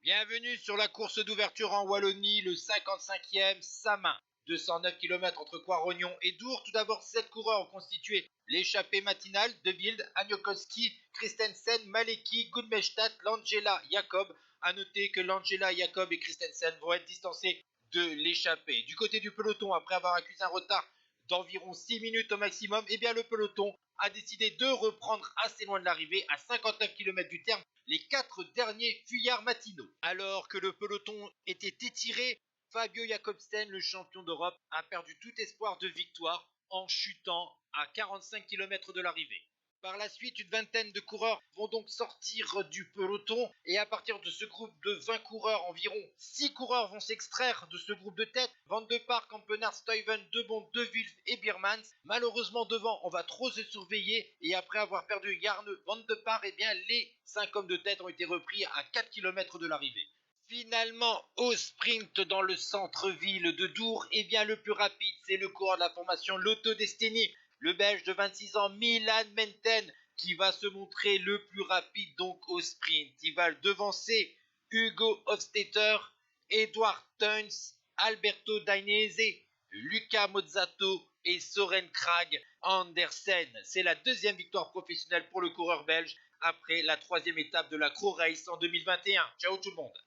Bienvenue sur la course d'ouverture en Wallonie, le 55e Samin. 209 km entre Coirognon et Dour. Tout d'abord, 7 coureurs ont constitué l'échappée matinale de Wild, Agnokoski, Christensen, Maleki, Gudmestad, Langela, Jacob. A noter que Langela, Jacob et Christensen vont être distancés de l'échappée. Du côté du peloton, après avoir accusé un retard d'environ 6 minutes au maximum, eh bien le peloton a décidé de reprendre assez loin de l'arrivée, à 59 km du terme, les 4 derniers fuyards matinaux. Alors que le peloton était étiré, Fabio Jakobsen, le champion d'Europe, a perdu tout espoir de victoire en chutant à 45 km de l'arrivée. Par la suite, une vingtaine de coureurs vont donc sortir du peloton et à partir de ce groupe de 20 coureurs, environ 6 coureurs vont s'extraire de ce groupe de tête. Van de Park, Kampenaerts, Stuyven, Debond, De Wilf et Biermans. Malheureusement devant, on va trop se surveiller et après avoir perdu Jarne, Van de Park, eh bien les 5 hommes de tête ont été repris à 4 km de l'arrivée. Finalement, au sprint dans le centre-ville de Dour, eh bien le plus rapide, c'est le coureur de la formation Lotto Destiny, le Belge de 26 ans, Milan Menten, qui va se montrer le plus rapide donc au sprint. Il va le devancer Hugo Hofstetter, Edward Teuns, Alberto Dainese, Luca Mozzato et Soren Kragh Andersen. C'est la deuxième victoire professionnelle pour le coureur belge après la troisième étape de la Crow Race en 2021. Ciao tout le monde.